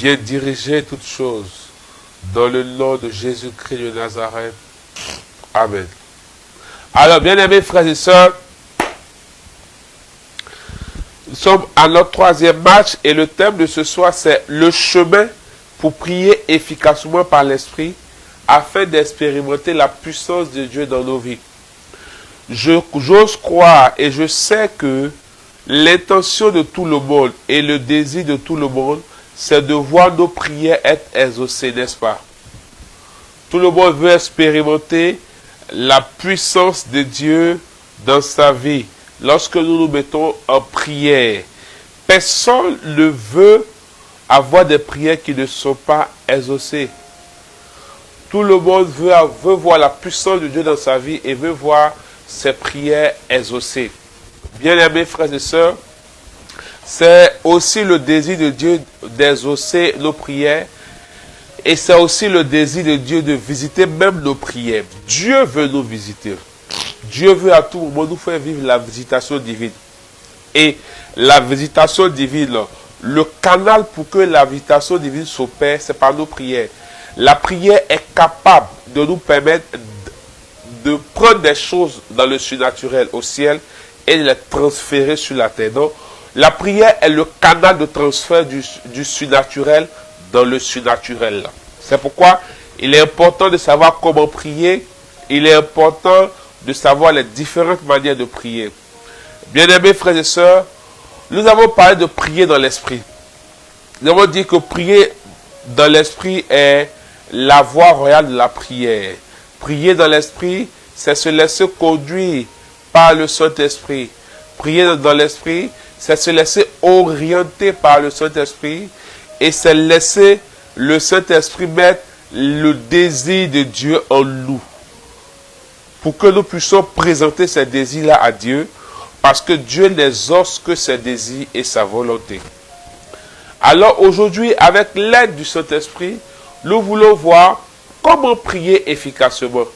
viens diriger toutes choses. Dans le nom de Jésus-Christ de Nazareth. Amen. Alors, bien-aimés frères et sœurs, nous sommes à notre troisième match et le thème de ce soir, c'est le chemin pour prier efficacement par l'Esprit afin d'expérimenter la puissance de Dieu dans nos vies. J'ose croire et je sais que l'intention de tout le monde et le désir de tout le monde, c'est de voir nos prières être exaucées, n'est-ce pas? Tout le monde veut expérimenter la puissance de Dieu dans sa vie. Lorsque nous nous mettons en prière, personne ne veut avoir des prières qui ne sont pas exaucées. Tout le monde veut voir la puissance de Dieu dans sa vie et veut voir ses prières exaucées. Bien-aimés frères et sœurs, c'est aussi le désir de Dieu d'exaucer nos prières et c'est aussi le désir de Dieu de visiter même nos prières. Dieu veut nous visiter. Dieu veut à tout moment nous faire vivre la visitation divine. Et la visitation divine, le canal pour que la visitation divine s'opère, c'est par nos prières. La prière est capable de nous permettre de prendre des choses dans le surnaturel au ciel et de les transférer sur la terre. Donc, la prière est le canal de transfert du surnaturel dans le surnaturel. C'est pourquoi il est important de savoir comment prier. Il est important de savoir les différentes manières de prier. Bien-aimés frères et sœurs, nous avons parlé de prier dans l'esprit. Nous avons dit que prier dans l'esprit est la voie royale de la prière. Prier dans l'esprit, c'est se laisser conduire par le Saint-Esprit. Prier dans l'esprit, c'est se laisser orienter par le Saint-Esprit et c'est laisser le Saint-Esprit mettre le désir de Dieu en nous. Pour que nous puissions présenter ces désirs-là à Dieu, parce que Dieu n'exauce que ses désirs et sa volonté. Alors aujourd'hui, avec l'aide du Saint-Esprit, nous voulons voir comment prier efficacement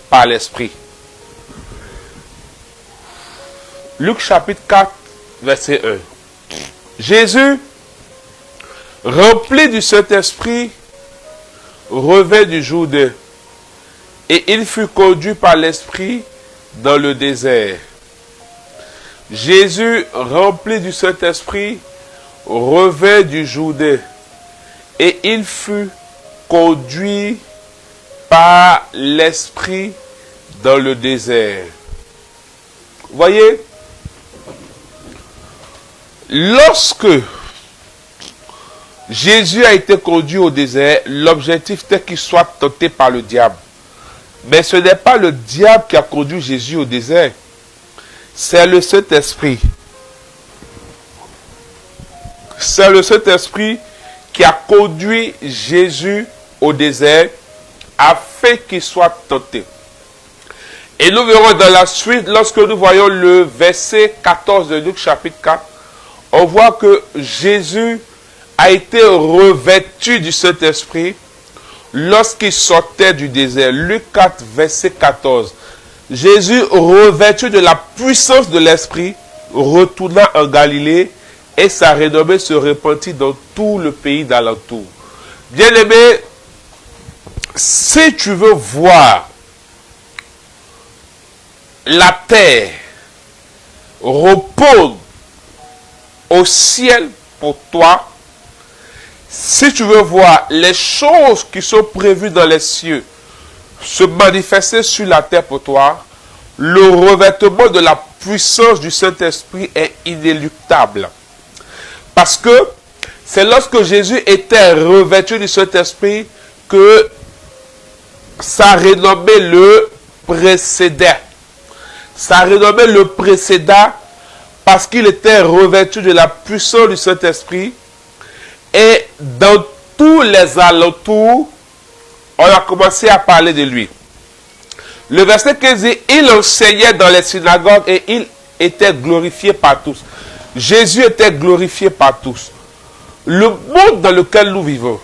par l'Esprit. Luc chapitre 4, verset 1. Jésus, rempli du Saint-Esprit, revint du Jourdain. Et il fut conduit par l'Esprit dans le désert. Jésus, rempli du Saint-Esprit, revint du Jourdain. Et il fut conduit par l'Esprit dans le désert. Voyez, lorsque Jésus a été conduit au désert, l'objectif était qu'il soit tenté par le diable. Mais ce n'est pas le diable qui a conduit Jésus au désert. C'est le Saint-Esprit. C'est le Saint-Esprit qui a conduit Jésus au désert afin qu'il soit tenté. Et nous verrons dans la suite, lorsque nous voyons le verset 14 de Luc chapitre 4, on voit que Jésus a été revêtu du Saint-Esprit lorsqu'il sortait du désert. Luc 4, verset 14. Jésus, revêtu de la puissance de l'Esprit, retourna en Galilée et sa renommée se répandit dans tout le pays d'alentour. Bien-aimé, si tu veux voir la terre répondre au ciel pour toi, si tu veux voir les choses qui sont prévues dans les cieux se manifester sur la terre pour toi, le revêtement de la puissance du Saint-Esprit est inéluctable. Parce que c'est lorsque Jésus était revêtu du Saint-Esprit que sa renommée le précédait. Sa renommée le précéda parce qu'il était revêtu de la puissance du Saint-Esprit. Et dans tous les alentours, on a commencé à parler de lui. Le verset 15 dit, il enseignait dans les synagogues et il était glorifié par tous. Jésus était glorifié par tous. Le monde dans lequel nous vivons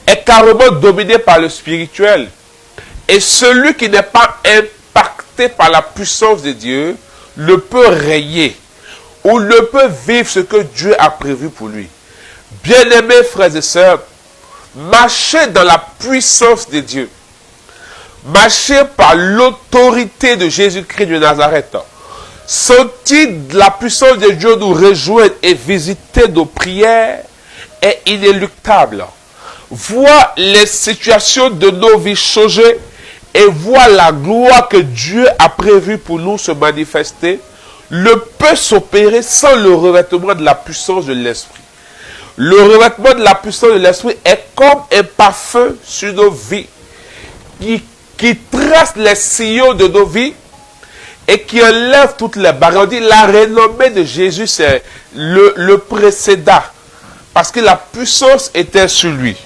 est carrément dominé par le spirituel. Et celui qui n'est pas impacté par la puissance de Dieu ne peut régner ou ne peut vivre ce que Dieu a prévu pour lui. Bien-aimés frères et sœurs, marchez dans la puissance de Dieu. Marchez par l'autorité de Jésus-Christ de Nazareth. Sentir la puissance de Dieu nous rejoindre et visiter nos prières est inéluctable. Voir les situations de nos vies changer et voir la gloire que Dieu a prévue pour nous se manifester ne peut s'opérer sans le revêtement de la puissance de l'Esprit. Le revêtement de la puissance de l'Esprit est comme un parfum sur nos vies qui trace les sillons de nos vies et qui enlève toutes les barrières. On dit la renommée de Jésus, c'est le précédent. Parce que la puissance était sur lui.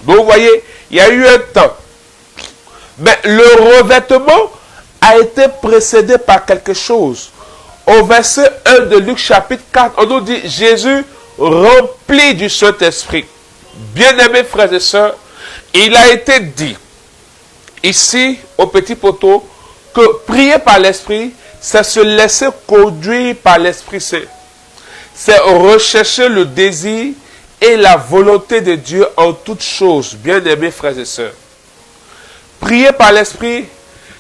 Donc vous voyez, il y a eu un temps. Mais le revêtement a été précédé par quelque chose. Au verset 1 de Luc chapitre 4, on nous dit Jésus rempli du Saint-Esprit. Bien-aimés frères et sœurs, il a été dit ici au petit poteau que prier par l'Esprit, c'est se laisser conduire par l'Esprit Saint. C'est rechercher le désir et la volonté de Dieu en toutes choses, bien-aimés frères et sœurs. Prier par l'Esprit,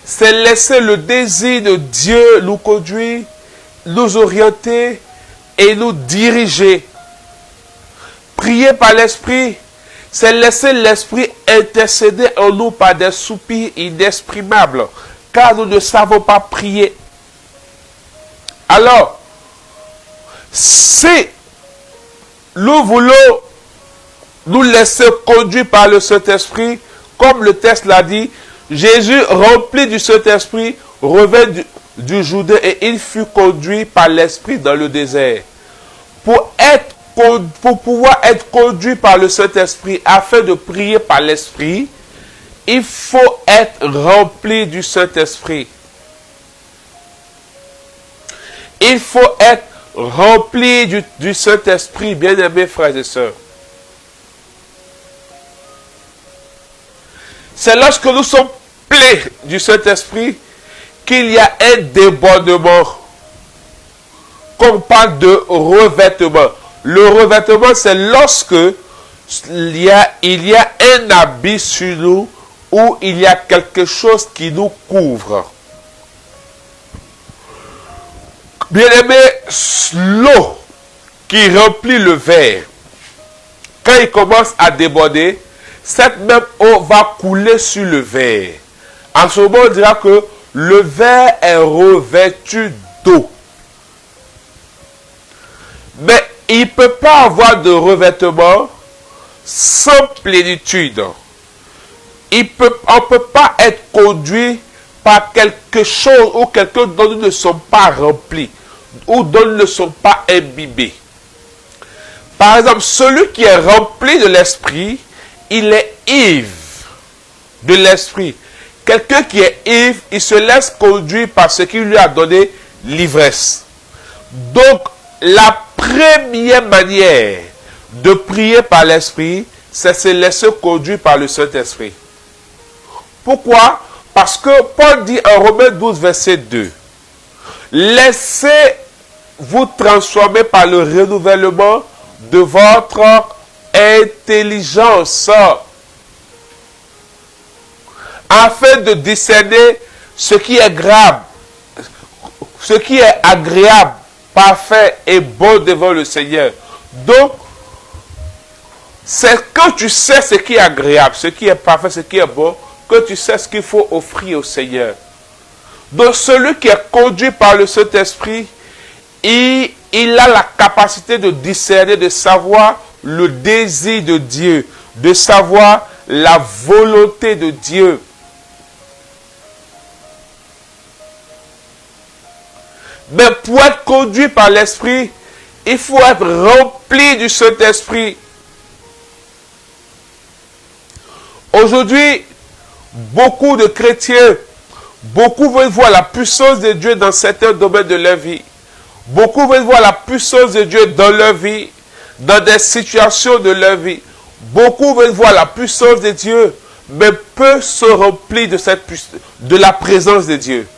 c'est laisser le désir de Dieu nous conduire, nous orienter et nous diriger. Prier par l'Esprit, c'est laisser l'Esprit intercéder en nous par des soupirs inexprimables, car nous ne savons pas prier. Alors, si nous voulons nous laisser conduire par le Saint-Esprit, comme le texte l'a dit, Jésus, rempli du Saint-Esprit, revint du Jourdain et il fut conduit par l'Esprit dans le désert. Pour pouvoir être conduit par le Saint-Esprit afin de prier par l'Esprit, il faut être rempli du Saint-Esprit. Il faut être rempli du Saint-Esprit, bien-aimés frères et sœurs. C'est lorsque nous sommes pleins du Saint-Esprit qu'il y a un débordement. Qu'on parle de revêtement. Le revêtement, c'est lorsque il y a un habit sur nous ou il y a quelque chose qui nous couvre. Bien-aimé, l'eau qui remplit le verre, quand il commence à déborder, cette même eau va couler sur le verre. En ce moment, on dira que le verre est revêtu d'eau. Mais il ne peut pas avoir de revêtement sans plénitude. On ne peut pas être conduit par quelque chose ou quelqu'un dont nous ne sommes pas remplis ou dont nous ne sommes pas imbibés. Par exemple, celui qui est rempli de l'esprit, il est ivre de l'esprit. Quelqu'un qui est ivre, il se laisse conduire par ce qui lui a donné l'ivresse. Donc, la première manière de prier par l'esprit, c'est se laisser conduire par le Saint-Esprit. Pourquoi? Parce que Paul dit en Romains 12, verset 2, laissez-vous transformer par le renouvellement de votre intelligence, afin de discerner ce qui est grave, ce qui est agréable, parfait et bon devant le Seigneur. Donc, c'est quand tu sais ce qui est agréable, ce qui est parfait, ce qui est bon, que tu sais ce qu'il faut offrir au Seigneur. Donc, celui qui est conduit par le Saint-Esprit, il a la capacité de discerner, de savoir le désir de Dieu, de savoir la volonté de Dieu. Mais pour être conduit par l'Esprit, il faut être rempli du Saint-Esprit. Aujourd'hui, beaucoup de chrétiens, beaucoup veulent voir la puissance de Dieu dans certains domaines de leur vie. Beaucoup veulent voir la puissance de Dieu dans leur vie, dans des situations de leur vie. Beaucoup veulent voir la puissance de Dieu, mais peu se remplissent de la présence de Dieu.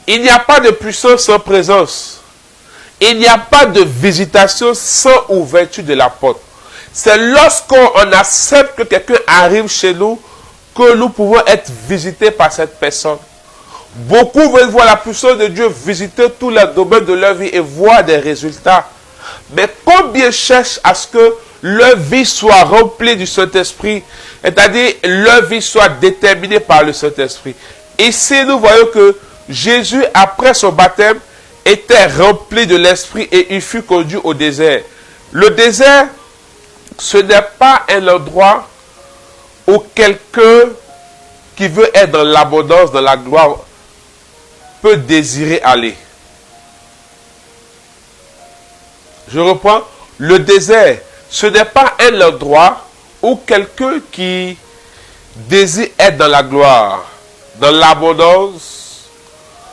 Il n'y a pas de puissance sans présence. Il n'y a pas de visitation sans ouverture de la porte. C'est lorsqu'on accepte que quelqu'un arrive chez nous que nous pouvons être visités par cette personne. Beaucoup veulent voir la puissance de Dieu visiter tous les domaines de leur vie et voir des résultats. Mais combien cherchent à ce que leur vie soit remplie du Saint-Esprit, c'est-à-dire leur vie soit déterminée par le Saint-Esprit. Ici, nous voyons que Jésus, après son baptême, était rempli de l'Esprit et il fut conduit au désert. Le désert, ce n'est pas un endroit où quelqu'un qui veut être dans l'abondance, dans la gloire, peut désirer aller. Je reprends. Le désert, ce n'est pas un endroit où quelqu'un qui désire être dans la gloire, dans l'abondance,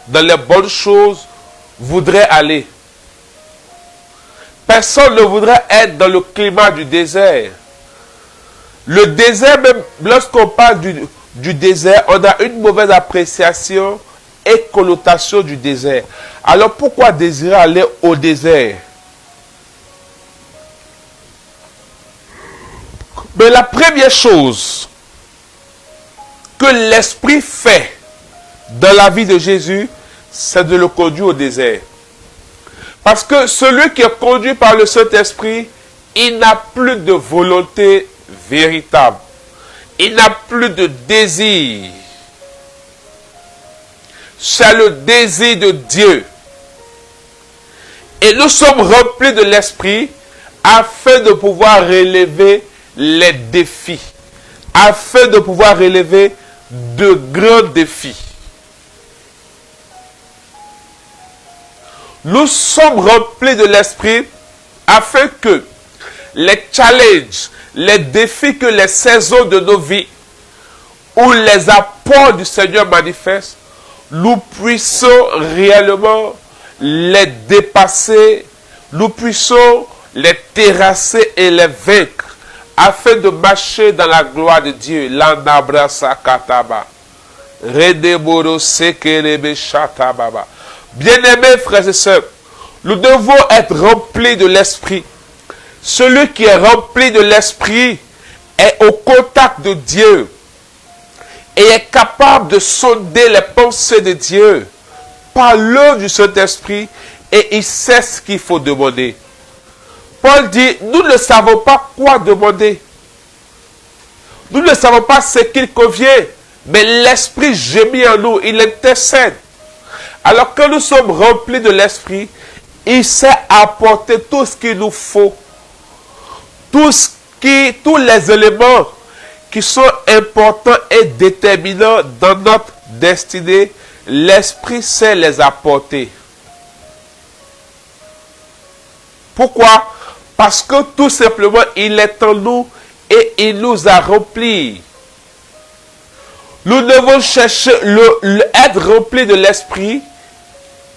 dans les bonnes choses, voudrait aller. Personne ne voudrait être dans le climat du désert. Le désert, même lorsqu'on parle du désert, on a une mauvaise appréciation et connotation du désert. Alors pourquoi désirer aller au désert? Mais la première chose que l'Esprit fait dans la vie de Jésus, c'est de le conduire au désert. Parce que celui qui est conduit par le Saint-Esprit, il n'a plus de volonté véritable. Il n'a plus de désir. C'est le désir de Dieu. Et nous sommes remplis de l'Esprit afin de pouvoir relever les défis. Afin de pouvoir relever de grands défis. Nous sommes remplis de l'Esprit afin que les challenges, les défis que les saisons de nos vies ou les apports du Seigneur manifestent, nous puissions réellement les dépasser, nous puissions les terrasser et les vaincre afin de marcher dans la gloire de Dieu. Bien-aimés frères et sœurs, nous devons être remplis de l'Esprit. Celui qui est rempli de l'Esprit est au contact de Dieu et est capable de sonder les pensées de Dieu par l'œuvre du Saint-Esprit et il sait ce qu'il faut demander. Paul dit, nous ne savons pas quoi demander. Nous ne savons pas ce qu'il convient, mais l'Esprit gémit en nous, il intercède. Alors que nous sommes remplis de l'Esprit, il sait apporter tout ce qu'il nous faut. Tous les éléments qui sont importants et déterminants dans notre destinée, l'Esprit sait les apporter. Pourquoi? Parce que tout simplement, il est en nous et il nous a remplis. Nous devons chercher être remplis de l'Esprit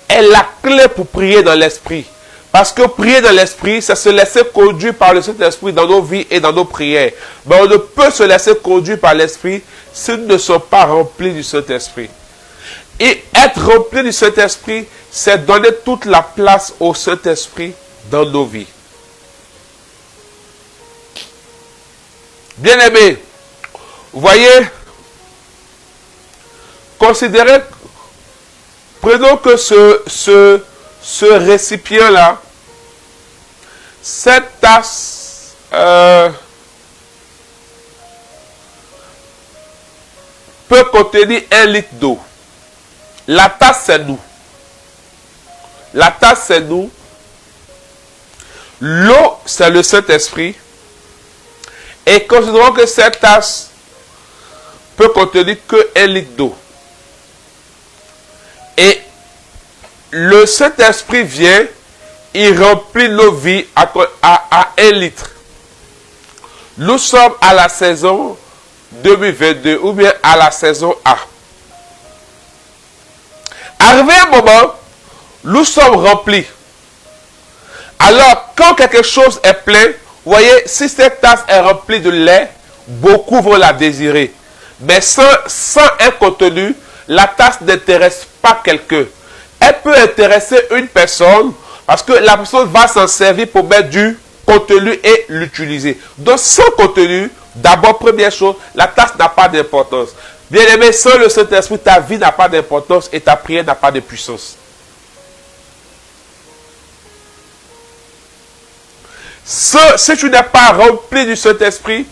est la clé pour prier dans l'Esprit. Parce que prier dans l'Esprit, c'est se laisser conduire par le Saint-Esprit dans nos vies et dans nos prières. Mais on ne peut se laisser conduire par l'Esprit si nous ne sommes pas remplis du Saint-Esprit. Et être rempli du Saint-Esprit, c'est donner toute la place au Saint-Esprit dans nos vies. Bien-aimés, vous voyez, considérez, prenons que ce récipient-là, cette tasse peut contenir 1 litre d'eau. La tasse, c'est nous. La tasse, c'est nous. L'eau, c'est le Saint-Esprit. Et considérons que cette tasse peut contenir que 1 litre d'eau. Et le Saint-Esprit vient, il remplit nos vies à 1 litre. Nous sommes à la saison 2022 ou bien à la saison A. Arrivé un moment, nous sommes remplis. Alors, quand quelque chose est plein, vous voyez, si cette tasse est remplie de lait, beaucoup vont la désirer. Mais sans un contenu, la tasse n'intéresse pas quelqu'un. Elle peut intéresser une personne parce que la personne va s'en servir pour mettre du contenu et l'utiliser. Donc, sans contenu, d'abord, première chose, la tasse n'a pas d'importance. Bien aimé, sans le Saint-Esprit, ta vie n'a pas d'importance et ta prière n'a pas de puissance. Si tu n'es pas rempli du Saint-Esprit,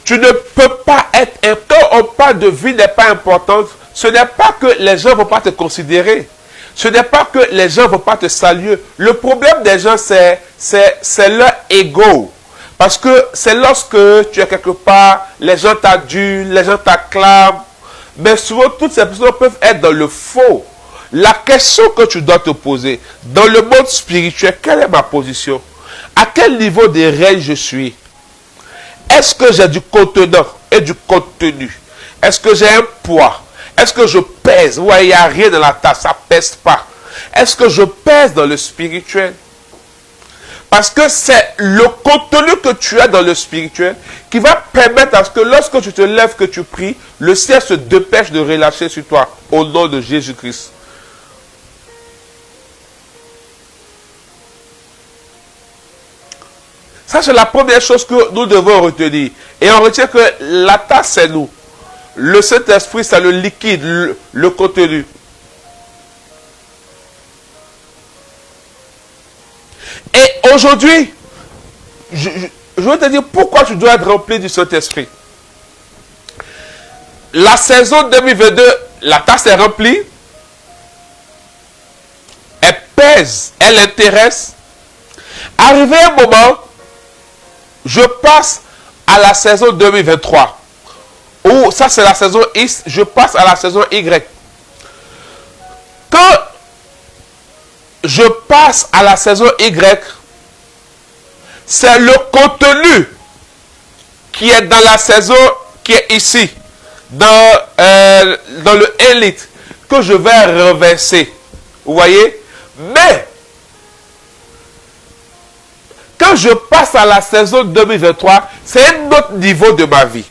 tu ne peux pas être... Quand on parle de vie n'est pas importante, ce n'est pas que les gens ne vont pas te considérer. Ce n'est pas que les gens ne vont pas te saluer. Le problème des gens, c'est leur ego. Parce que c'est lorsque tu es quelque part, les gens t'adulent, les gens t'acclament. Mais souvent, toutes ces personnes peuvent être dans le faux. La question que tu dois te poser, dans le monde spirituel, quelle est ma position? À quel niveau de règne je suis? Est-ce que j'ai du contenant et du contenu? Est-ce que j'ai un poids? Est-ce que je pèse? Ouais, il n'y a rien dans la tasse, ça ne pèse pas. Est-ce que je pèse dans le spirituel? Parce que c'est le contenu que tu as dans le spirituel qui va permettre à ce que lorsque tu te lèves, que tu pries, le ciel se dépêche de relâcher sur toi au nom de Jésus-Christ. Ça, c'est la première chose que nous devons retenir. Et on retient que la tasse, c'est nous. Le Saint-Esprit, c'est le liquide, le contenu. Et aujourd'hui, je vais te dire pourquoi tu dois être rempli du Saint-Esprit. La saison 2022, la tasse est remplie. Elle pèse, elle intéresse. Arrivé un moment, je passe à la saison 2023. Ou ça c'est la saison X, je passe à la saison Y. Quand je passe à la saison Y, c'est le contenu qui est dans la saison qui est ici, dans le 1 litre, que je vais renverser. Vous voyez? Mais, quand je passe à la saison 2023, c'est un autre niveau de ma vie.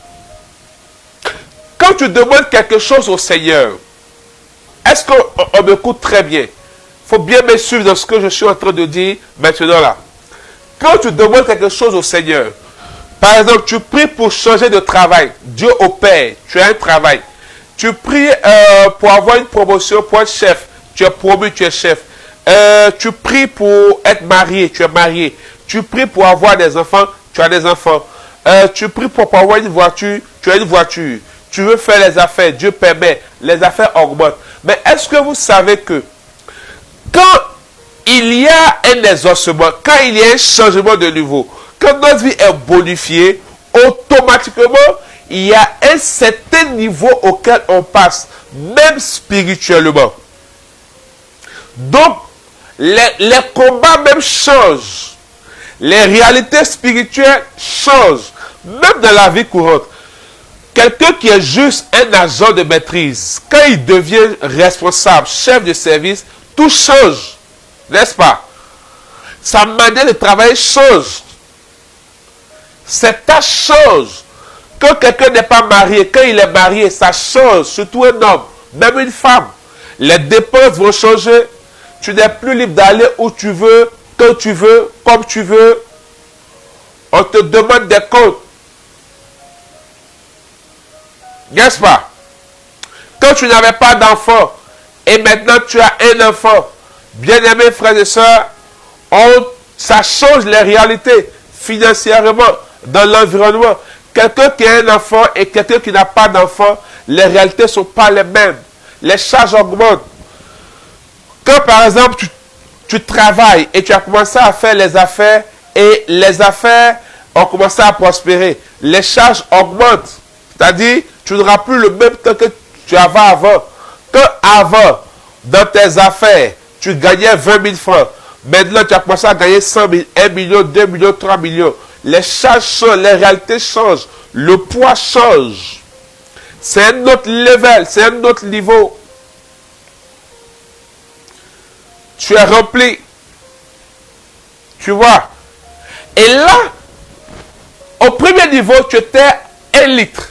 Quand tu demandes quelque chose au Seigneur, est-ce qu'on m'écoute très bien? Il faut bien me suivre dans ce que je suis en train de dire maintenant là. Quand tu demandes quelque chose au Seigneur, par exemple, tu pries pour changer de travail. Dieu opère, tu as un travail. Tu pries pour avoir une promotion, pour être chef. Tu es promu, tu es chef. Tu pries pour être marié, tu es marié. Tu pries pour avoir des enfants, tu as des enfants. Tu pries pour avoir une voiture, tu as une voiture. Tu veux faire les affaires, Dieu permet, les affaires augmentent. Mais est-ce que vous savez que quand il y a un exaucement, quand il y a un changement de niveau, quand notre vie est bonifiée, automatiquement, il y a un certain niveau auquel on passe, même spirituellement. Donc, les combats même changent. Les réalités spirituelles changent, même dans la vie courante. Quelqu'un qui est juste un agent de maîtrise, quand il devient responsable, chef de service, tout change. N'est-ce pas? Sa manière de travailler change. Ses tâches changent. Quand quelqu'un n'est pas marié, quand il est marié, ça change. Surtout un homme, même une femme. Les dépenses vont changer. Tu n'es plus libre d'aller où tu veux, quand tu veux, comme tu veux. On te demande des comptes. N'est-ce pas? Quand tu n'avais pas d'enfant et maintenant tu as un enfant, bien-aimés frères et sœurs, ça change les réalités financièrement dans l'environnement. Quelqu'un qui a un enfant et quelqu'un qui n'a pas d'enfant, les réalités ne sont pas les mêmes. Les charges augmentent. Quand par exemple tu travailles et tu as commencé à faire les affaires et les affaires ont commencé à prospérer, les charges augmentent. C'est-à-dire, tu n'auras plus le même temps que tu avais avant. Quand avant, dans tes affaires, tu gagnais 20 000 francs. Maintenant, tu as commencé à gagner 100 000, 1 million, 2 millions, 3 millions. Les charges changent, les réalités changent. Le poids change. C'est un autre level, c'est un autre niveau. Tu es rempli. Tu vois. Et là, au premier niveau, tu étais 1 litre.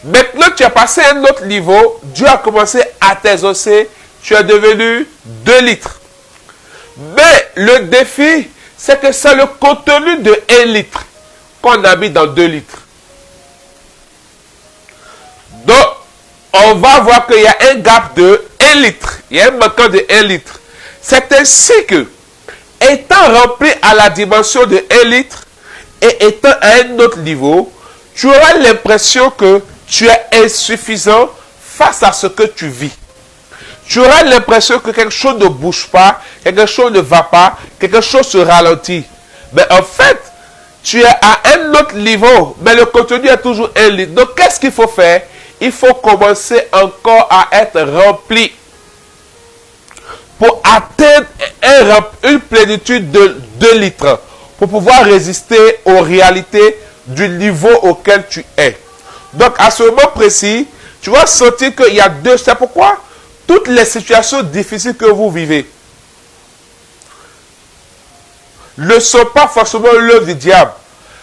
Maintenant, tu as passé à un autre niveau. Dieu a commencé à t'exaucer. Tu es devenu 2 litres. Mais le défi, c'est que c'est le contenu de 1 litre qu'on a mis dans 2 litres. Donc, on va voir qu'il y a un gap de 1 litre. Il y a un manquant de 1 litre. C'est ainsi que, étant rempli à la dimension de 1 litre et étant à un autre niveau, tu auras l'impression que tu es insuffisant face à ce que tu vis. Tu auras l'impression que quelque chose ne bouge pas, quelque chose ne va pas, quelque chose se ralentit. Mais en fait, tu es à un autre niveau, mais le contenu est toujours 1 litre. Donc, qu'est-ce qu'il faut faire? Il faut commencer encore à être rempli pour atteindre une plénitude de 2 litres, pour pouvoir résister aux réalités du niveau auquel tu es. Donc, à ce moment précis, tu vas sentir qu'il y a deux. C'est pourquoi toutes les situations difficiles que vous vivez ne sont pas forcément l'œuvre du diable.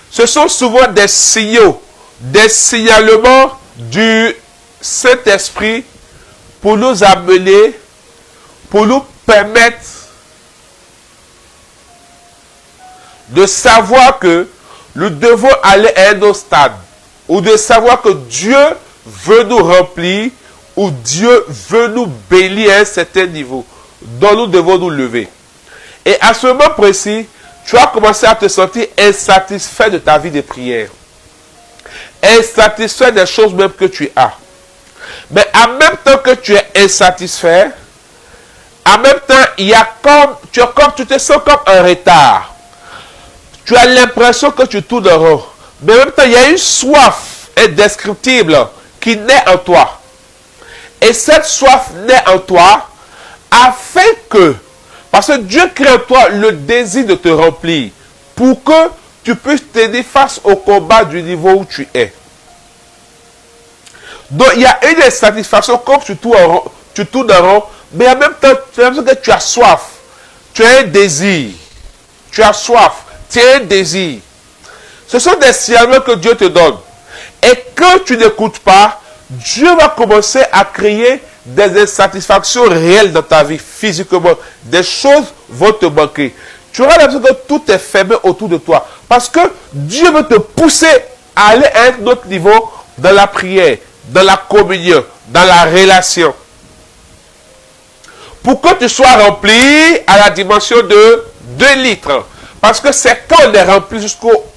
Ce sont souvent des signaux, des signalements du Saint-Esprit pour nous amener, pour nous permettre de savoir que nous devons aller à un autre stade, ou de savoir que Dieu veut nous remplir, ou Dieu veut nous bénir à un certain niveau dont nous devons nous lever. Et à ce moment précis, tu vas commencer à te sentir insatisfait de ta vie de prière, insatisfait des choses même que tu as. Mais en même temps que tu es insatisfait, en même temps, il y a tu te sens comme un retard. Tu as l'impression que tu tournes en rond. Mais en même temps, il y a une soif indescriptible qui naît en toi. Et cette soif naît en toi afin que, parce que Dieu crée en toi le désir de te remplir pour que tu puisses tenir face au combat du niveau où tu es. Donc, il y a une insatisfaction comme tu tournes en rond, mais en même temps, tu as l'impression que tu as soif. Tu as un désir. Tu as soif. Tu as un désir. Ce sont des signalements que Dieu te donne. Et quand tu n'écoutes pas, Dieu va commencer à créer des insatisfactions réelles dans ta vie, physiquement. Des choses vont te manquer. Tu auras l'impression que tout est fermé autour de toi. Parce que Dieu veut te pousser à aller à un autre niveau dans la prière, dans la communion, dans la relation. Pour que tu sois rempli à la dimension de 2 litres. Parce que c'est quand on est rempli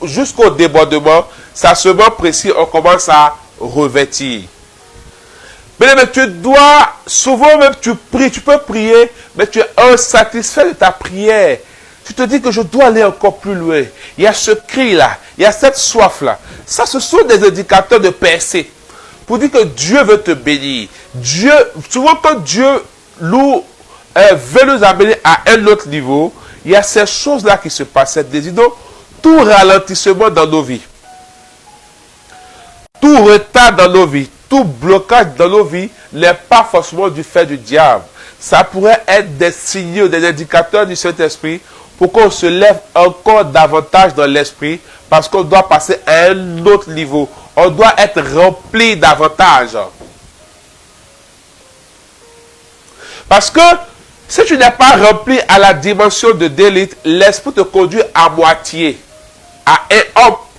jusqu'au débordement, c'est à ce moment précis, on commence à revêtir. Mais tu dois, souvent même tu pries, tu peux prier, mais tu es insatisfait de ta prière. Tu te dis que je dois aller encore plus loin. Il y a ce cri-là, il y a cette soif-là. Ça, ce sont des indicateurs de percée. Pour dire que Dieu veut te bénir. Souvent quand Dieu veut nous amener à un autre niveau, il y a ces choses-là qui se passent. Donc, tout ralentissement dans nos vies, tout retard dans nos vies, tout blocage dans nos vies n'est pas forcément du fait du diable. Ça pourrait être des signaux, des indicateurs du Saint-Esprit pour qu'on se lève encore davantage dans l'esprit parce qu'on doit passer à un autre niveau. On doit être rempli davantage. Parce que si tu n'es pas rempli à la dimension de 2 litres, l'esprit te conduit à moitié.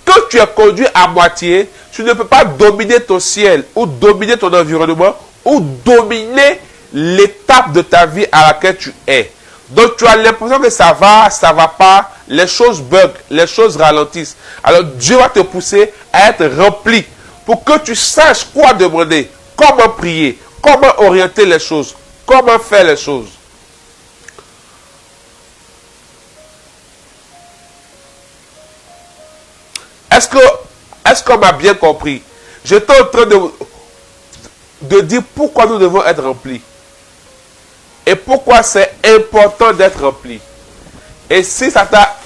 Quand tu es conduit à moitié, tu ne peux pas dominer ton ciel ou dominer ton environnement ou dominer l'étape de ta vie à laquelle tu es. Donc tu as l'impression que ça va pas, les choses bug, les choses ralentissent. Alors Dieu va te pousser à être rempli pour que tu saches quoi demander, comment prier, comment orienter les choses, comment faire les choses. Est-ce qu'on m'a bien compris? J'étais en train de dire pourquoi nous devons être remplis. Et pourquoi c'est important d'être rempli. Et si ça t'a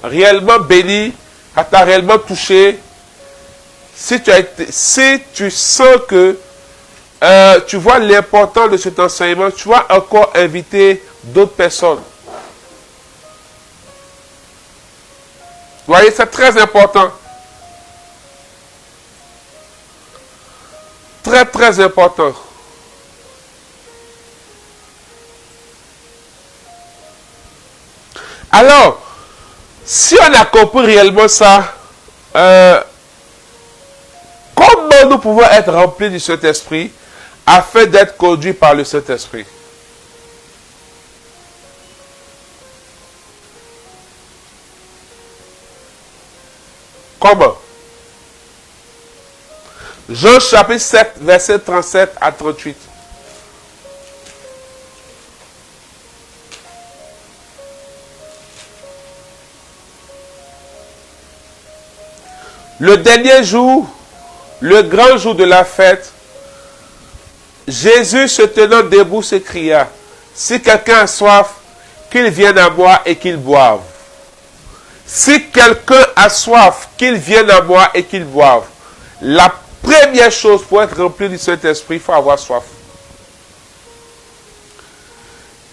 réellement béni, ça t'a réellement touché, si tu sens que tu vois l'importance de cet enseignement, tu vas encore inviter d'autres personnes. Vous voyez, c'est très important. Très, très important. Alors, Si on a compris réellement ça, comment nous pouvons être remplis du Saint-Esprit afin d'être conduits par le Saint-Esprit? Comment? Jean chapitre 7, verset 37 à 38. Le dernier jour, le grand jour de la fête, Jésus se tenant debout s'écria, si quelqu'un a soif, qu'il vienne à moi et qu'il boive. Si quelqu'un a soif, qu'il vienne à moi et qu'il boive. La première chose pour être rempli du Saint-Esprit, il faut avoir soif.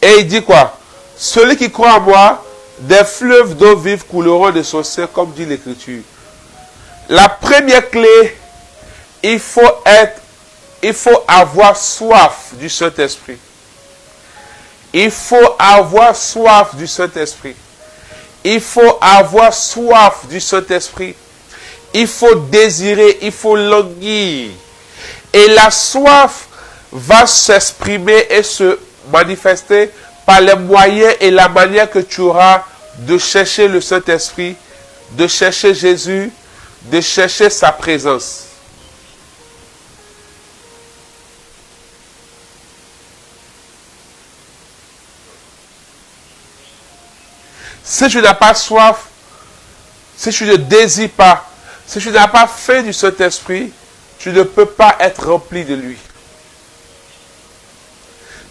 Et il dit quoi? Celui qui croit en moi, des fleuves d'eau vive couleront de son sein, comme dit l'Écriture. La première clé, il faut avoir soif du Saint-Esprit. Il faut avoir soif du Saint-Esprit. Il faut avoir soif du Saint-Esprit. Il faut désirer, il faut languir. Et la soif va s'exprimer et se manifester par les moyens et la manière que tu auras de chercher le Saint-Esprit, de chercher Jésus, de chercher sa présence. Si tu n'as pas soif, si tu ne désires pas, si tu n'as pas faim du Saint-Esprit, tu ne peux pas être rempli de lui.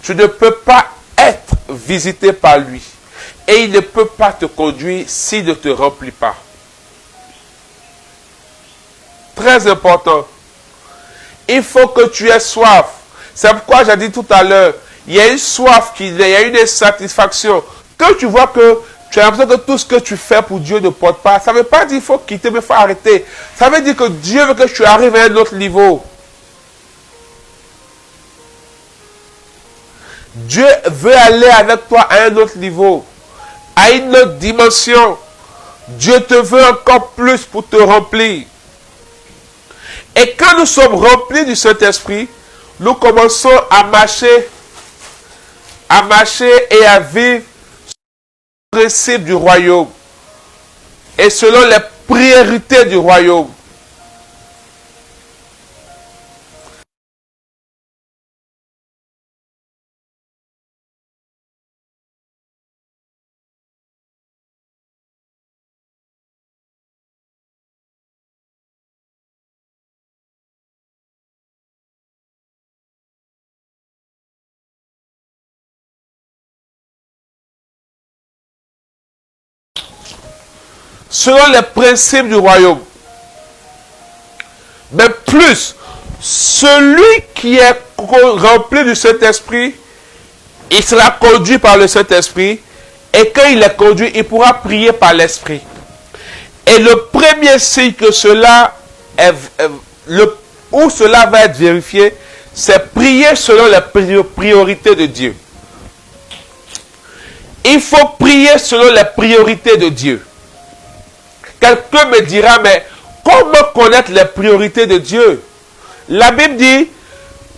Tu ne peux pas être visité par lui. Et il ne peut pas te conduire s'il ne te remplit pas. Très important. Il faut que tu aies soif. C'est pourquoi j'ai dit tout à l'heure, il y a une soif, il y a une insatisfaction. Quand tu vois que tu as l'impression que tout ce que tu fais pour Dieu ne porte pas, ça ne veut pas dire qu'il faut quitter, mais il faut arrêter. Ça veut dire que Dieu veut que tu arrives à un autre niveau. Dieu veut aller avec toi à un autre niveau, à une autre dimension. Dieu te veut encore plus pour te remplir. Et quand nous sommes remplis du Saint-Esprit, nous commençons à marcher et à vivre selon les principes du royaume et selon les priorités du royaume. Selon les principes du royaume. Mais plus, celui qui est rempli du Saint-Esprit, il sera conduit par le Saint-Esprit. Et quand il est conduit, il pourra prier par l'Esprit. Et le premier signe que cela où cela va être vérifié, c'est prier selon les priorités de Dieu. Il faut prier selon les priorités de Dieu. Quelqu'un me dira, mais comment connaître les priorités de Dieu? La Bible dit,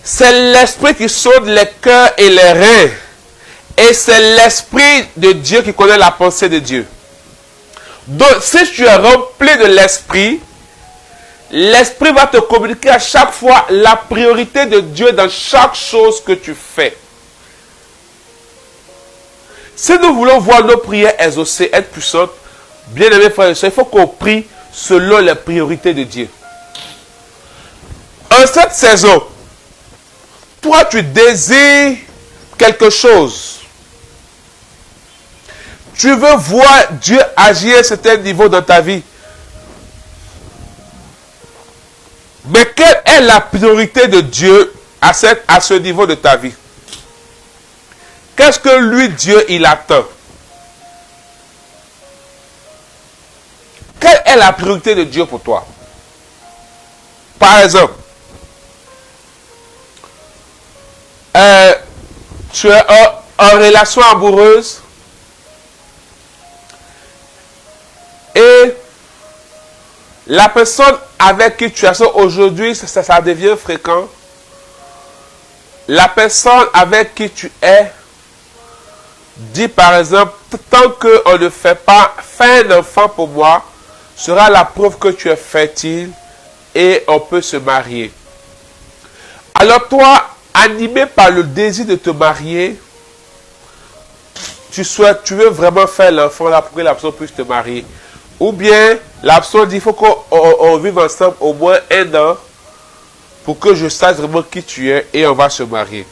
c'est l'Esprit qui sonde les cœurs et les reins. Et c'est l'Esprit de Dieu qui connaît la pensée de Dieu. Donc, si tu es rempli de l'Esprit, l'Esprit va te communiquer à chaque fois la priorité de Dieu dans chaque chose que tu fais. Si nous voulons voir nos prières exaucées, être puissantes, bien-aimés frères et sœurs, il faut qu'on prie selon les priorités de Dieu. En cette saison, toi tu désires quelque chose. Tu veux voir Dieu agir à un certain niveau dans ta vie. Mais quelle est la priorité de Dieu à ce niveau de ta vie? Qu'est-ce que lui, Dieu, il attend? Quelle est la priorité de Dieu pour toi? Par exemple, tu es en relation amoureuse La personne avec qui tu es aujourd'hui, ça devient fréquent. La personne avec qui tu es, dit par exemple, tant qu'on ne fait pas, fais un enfant pour moi, sera la preuve que tu es fertile et on peut se marier. Alors toi, animé par le désir de te marier, tu veux vraiment faire l'enfant là pour que la personne puisse te marier. Ou bien, la personne dit, il faut qu'on vive ensemble au moins 1 an pour que je sache vraiment qui tu es et on va se marier.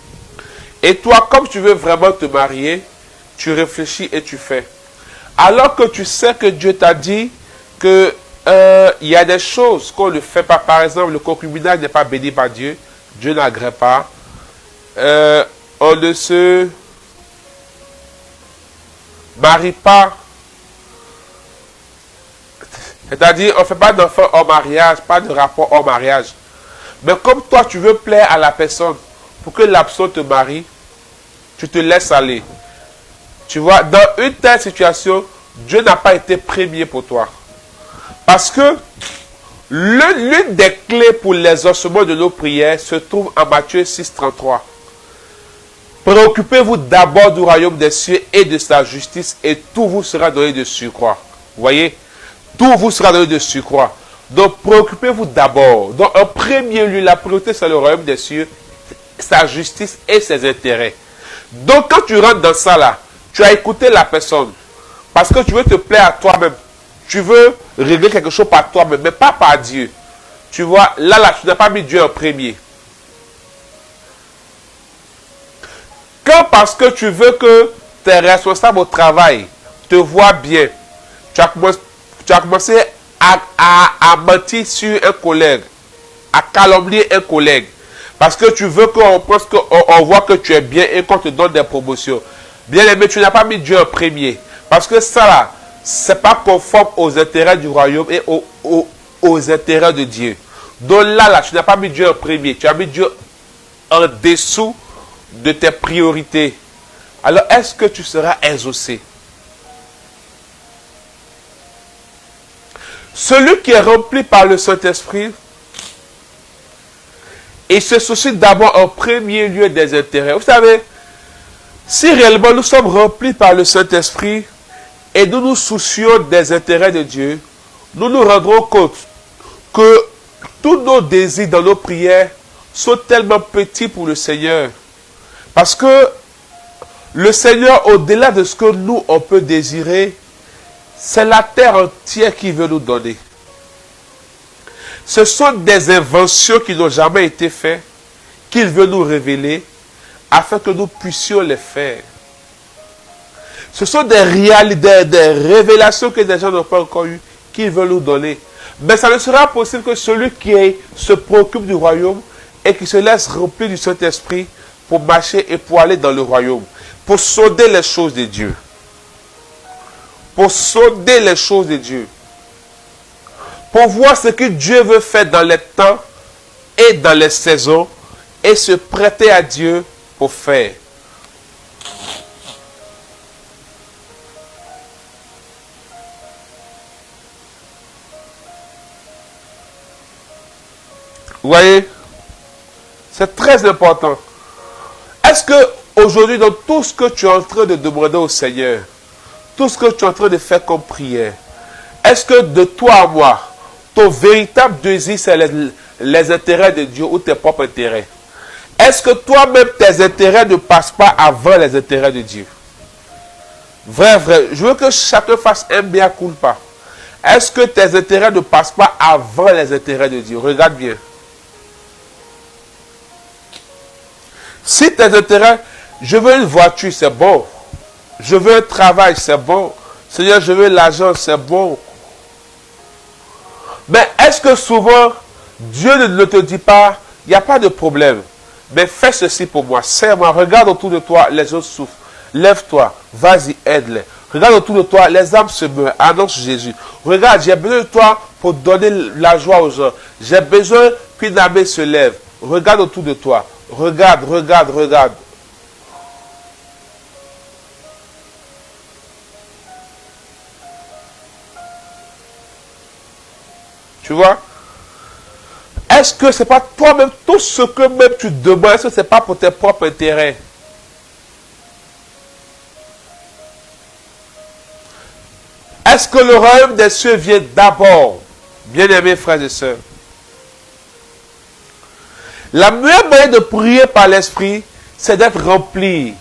Et toi, comme tu veux vraiment te marier, tu réfléchis et tu fais. Alors que tu sais que Dieu t'a dit que il y a des choses qu'on ne fait pas. Par exemple, le concubinage n'est pas béni par Dieu. Dieu n'agrée pas. On ne se marie pas. C'est-à-dire, on ne fait pas d'enfant hors mariage, pas de rapport hors mariage. Mais comme toi, tu veux plaire à la personne pour que la personne te marie, tu te laisses aller. Tu vois, dans une telle situation, Dieu n'a pas été premier pour toi. Parce que l'une des clés pour l'exaucement de nos prières se trouve en Matthieu 6, 33. Préoccupez-vous d'abord du royaume des cieux et de sa justice et tout vous sera donné de surcroît. Vous voyez? Tout vous sera donné de surcroît. Donc, préoccupez-vous d'abord. Donc, en premier lieu, la priorité, c'est le royaume des cieux, sa justice et ses intérêts. Donc, quand tu rentres dans ça là, tu as écouté la personne. Parce que tu veux te plaire à toi-même. Tu veux régler quelque chose par toi-même, mais pas par Dieu. Tu vois, là, tu n'as pas mis Dieu en premier. Quand parce que tu veux que tes responsables au travail te voient bien, tu as commencé à mentir sur un collègue, à calomnier un collègue. Parce que tu veux qu'on pense qu'on voit que tu es bien et qu'on te donne des promotions. Bien aimé, tu n'as pas mis Dieu en premier. Parce que ça là, ce n'est pas conforme aux intérêts du royaume et aux intérêts de Dieu. Donc là, tu n'as pas mis Dieu en premier. Tu as mis Dieu en dessous de tes priorités. Alors, est-ce que tu seras exaucé? Celui qui est rempli par le Saint-Esprit, il se soucie d'abord en premier lieu des intérêts. Vous savez, si réellement nous sommes remplis par le Saint-Esprit et nous nous soucions des intérêts de Dieu, nous nous rendrons compte que tous nos désirs dans nos prières sont tellement petits pour le Seigneur. Parce que le Seigneur, au-delà de ce que nous, on peut désirer, c'est la terre entière qu'il veut nous donner. Ce sont des inventions qui n'ont jamais été faites, qu'il veut nous révéler, afin que nous puissions les faire. Ce sont des réalités, des révélations que les gens n'ont pas encore eues, qu'il veut nous donner. Mais ça ne sera possible que celui qui se préoccupe du royaume et qui se laisse remplir du Saint-Esprit pour marcher et pour aller dans le royaume, pour sonder les choses de Dieu. Pour sonder les choses de Dieu. Pour voir ce que Dieu veut faire dans les temps et dans les saisons et se prêter à Dieu pour faire. Vous voyez? C'est très important. Est-ce que aujourd'hui, dans tout ce que tu es en train de demander au Seigneur, tout ce que tu es en train de faire comme prière, est-ce que de toi à moi, ton véritable désir, c'est les intérêts de Dieu ou tes propres intérêts? Est-ce que toi-même, tes intérêts ne passent pas avant les intérêts de Dieu? Vrai. Je veux que chacun fasse un mea culpa. Est-ce que tes intérêts ne passent pas avant les intérêts de Dieu? Regarde bien. Si tes intérêts, je veux une voiture, c'est bon. Je veux un travail, c'est bon. Seigneur, je veux l'argent, c'est bon. Mais est-ce que souvent, Dieu ne te dit pas, il n'y a pas de problème, mais fais ceci pour moi, serre-moi, regarde autour de toi, les autres souffrent. Lève-toi, vas-y, aide-les. Regarde autour de toi, les âmes se meurent, annonce Jésus. Regarde, j'ai besoin de toi pour donner la joie aux gens. J'ai besoin qu'une âme se lève. Regarde autour de toi. Regarde. Tu vois? Est-ce que c'est pas toi-même, tout ce que même tu demandes, est-ce que c'est pas pour tes propres intérêts? Est-ce que le royaume des cieux vient d'abord? Bien-aimés frères et sœurs. La meilleure manière de prier par l'esprit, c'est d'être rempli.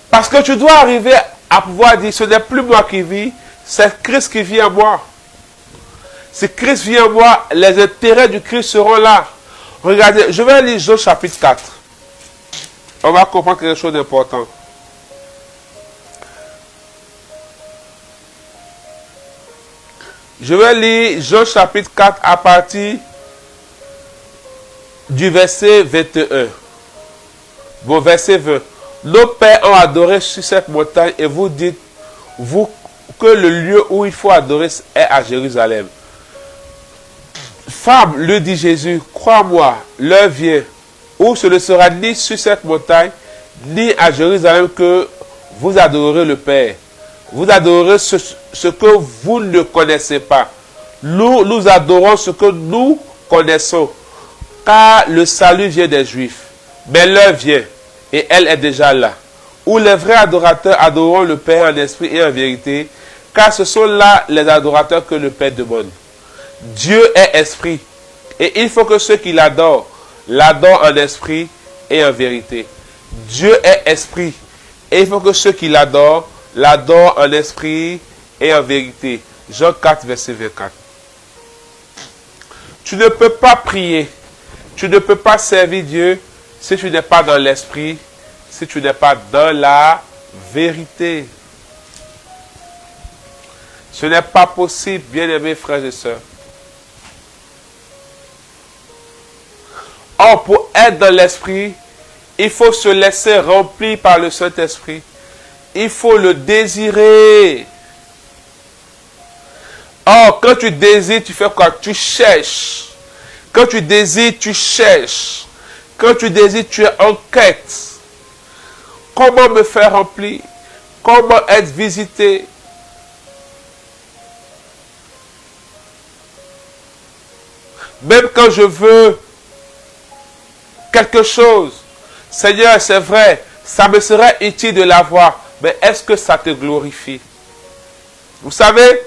Parce que tu dois arriver à pouvoir dire, ce n'est plus moi qui vis, c'est Christ qui vit en moi. Si Christ vient en moi, les intérêts du Christ seront là. Regardez, je vais lire Jean chapitre 4. On va comprendre quelque chose d'important. Je vais lire Jean chapitre 4 à partir du verset 21. Bon, verset 20. Nos pères ont adoré sur cette montagne et vous dites, vous, que le lieu où il faut adorer est à Jérusalem. Femme, lui dit Jésus, crois-moi, l'heure vient où ce ne sera ni sur cette montagne, ni à Jérusalem que vous adorerez le Père. Vous adorerez ce que vous ne connaissez pas. Nous adorons ce que nous connaissons, car le salut vient des Juifs. Mais l'heure vient, et elle est déjà là, où les vrais adorateurs adoreront le Père en esprit et en vérité, car ce sont là les adorateurs que le Père demande. Dieu est esprit, et il faut que ceux qui l'adorent en esprit et en vérité. Dieu est esprit, et il faut que ceux qui l'adorent en esprit et en vérité. Jean 4, verset 24. Tu ne peux pas prier, tu ne peux pas servir Dieu si tu n'es pas dans l'esprit, si tu n'es pas dans la vérité. Ce n'est pas possible, bien-aimés frères et sœurs. Or, pour être dans l'esprit, il faut se laisser remplir par le Saint-Esprit. Il faut le désirer. Or, quand tu désires, tu fais quoi? Tu cherches. Quand tu désires, tu cherches. Quand tu désires, tu es en quête. Comment me faire remplir? Comment être visité? Même quand je veux quelque chose, Seigneur, c'est vrai, ça me serait utile de l'avoir, mais est-ce que ça te glorifie? Vous savez,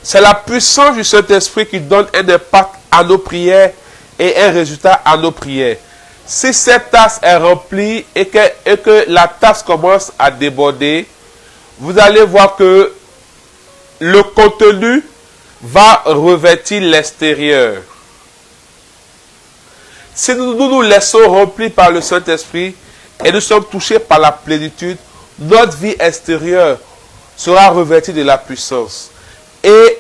c'est la puissance du Saint-Esprit qui donne un impact à nos prières et un résultat à nos prières. Si cette tasse est remplie et que la tasse commence à déborder, vous allez voir que le contenu va revêtir l'extérieur. Si nous nous laissons remplir par le Saint-Esprit et nous sommes touchés par la plénitude, notre vie extérieure sera revêtie de la puissance. Et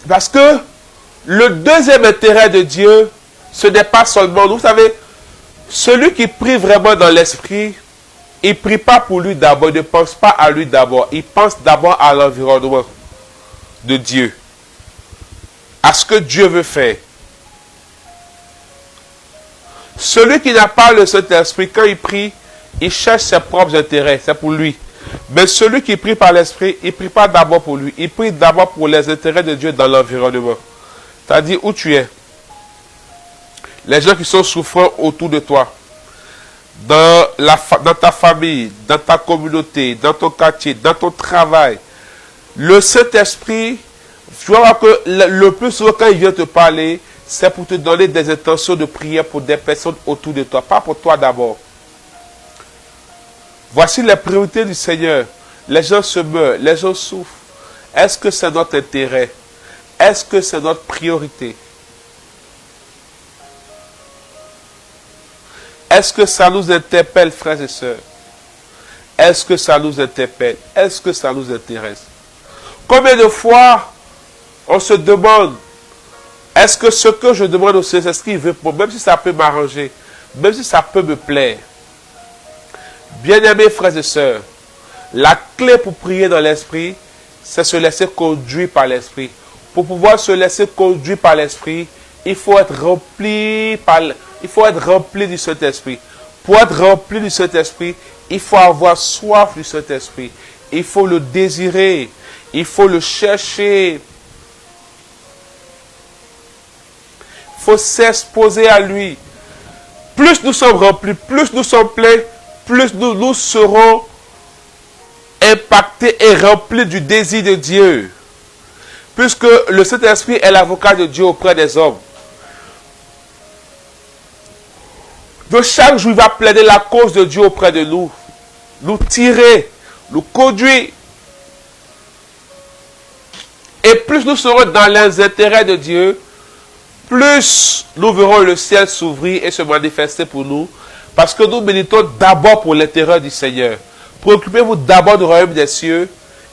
parce que le deuxième intérêt de Dieu, ce n'est pas seulement, vous savez, celui qui prie vraiment dans l'esprit, il ne prie pas pour lui d'abord, il ne pense pas à lui d'abord, il pense d'abord à l'environnement de Dieu, à ce que Dieu veut faire. Celui qui n'a pas le Saint-Esprit, quand il prie, il cherche ses propres intérêts, c'est pour lui. Mais celui qui prie par l'Esprit, il ne prie pas d'abord pour lui, il prie d'abord pour les intérêts de Dieu dans l'environnement. C'est-à-dire où tu es. Les gens qui sont souffrants autour de toi, dans ta famille, dans ta communauté, dans ton quartier, dans ton travail. Le Saint-Esprit, tu vas voir que le plus souvent quand il vient te parler, c'est pour te donner des intentions de prière pour des personnes autour de toi, pas pour toi d'abord. Voici les priorités du Seigneur. Les gens se meurent, les gens souffrent. Est-ce que c'est notre intérêt? Est-ce que c'est notre priorité? Est-ce que ça nous interpelle, frères et sœurs? Est-ce que ça nous interpelle? Est-ce que ça nous intéresse? Combien de fois on se demande, est-ce que ce que je demande au Saint-Esprit veut pour moi, même si ça peut m'arranger, même si ça peut me plaire? Bien-aimés frères et sœurs, la clé pour prier dans l'Esprit, c'est se laisser conduire par l'Esprit. Pour pouvoir se laisser conduire par l'Esprit, il faut être rempli du Saint-Esprit. Pour être rempli du Saint-Esprit, il faut avoir soif du Saint-Esprit. Il faut le désirer. Il faut le chercher. faut s'exposer à lui. Plus nous sommes remplis, plus nous sommes pleins, plus nous serons impactés et remplis du désir de Dieu. Puisque le Saint-Esprit est l'avocat de Dieu auprès des hommes. De chaque jour, il va plaider la cause de Dieu auprès de nous. Nous tirer, nous conduire. Et plus nous serons dans les intérêts de Dieu, plus nous verrons le ciel s'ouvrir et se manifester pour nous. Parce que nous méditons d'abord pour l'intérêt du Seigneur. Préoccupez-vous d'abord du royaume des cieux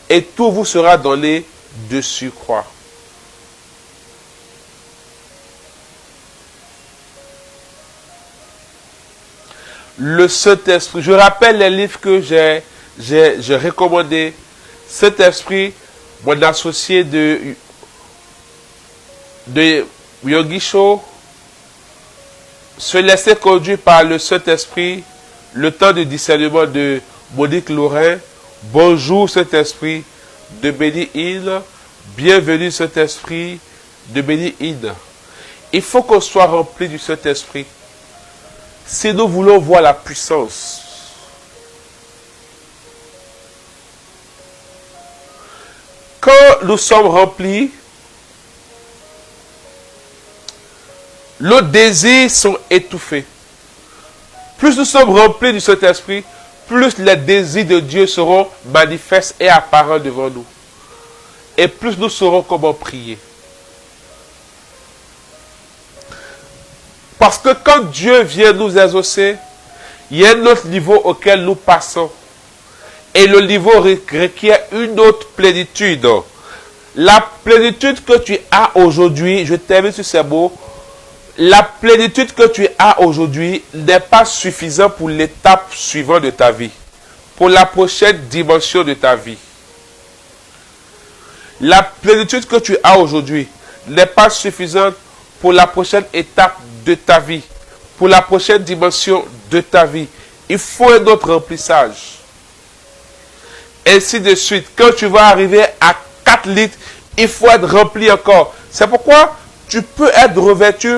et tout vous sera donné de surcroît. Le Saint-Esprit. Je rappelle les livres que j'ai recommandés. Saint-Esprit, mon associé de Yogisho, se laisser conduire par le Saint-Esprit, le temps de discernement de Monique Lorrain, Bonjour Saint-Esprit, de Benny Hinn, Bienvenue Saint-Esprit, de Benny Hinn. Il faut qu'on soit rempli du Saint-Esprit. Si nous voulons voir la puissance, quand nous sommes remplis, nos désirs sont étouffés. Plus nous sommes remplis du Saint-Esprit, plus les désirs de Dieu seront manifestes et apparents devant nous. Et plus nous saurons comment prier. Parce que quand Dieu vient nous exaucer, il y a un autre niveau auquel nous passons. Et le niveau requiert une autre plénitude. La plénitude que tu as aujourd'hui, je termine sur ces mots, la plénitude que tu as aujourd'hui n'est pas suffisante pour l'étape suivante de ta vie, pour la prochaine dimension de ta vie. La plénitude que tu as aujourd'hui n'est pas suffisante pour la prochaine étape de ta vie, pour la prochaine dimension de ta vie. Il faut un autre remplissage. Ainsi de suite. Quand tu vas arriver à 4 litres, il faut être rempli encore. C'est pourquoi tu peux être revêtu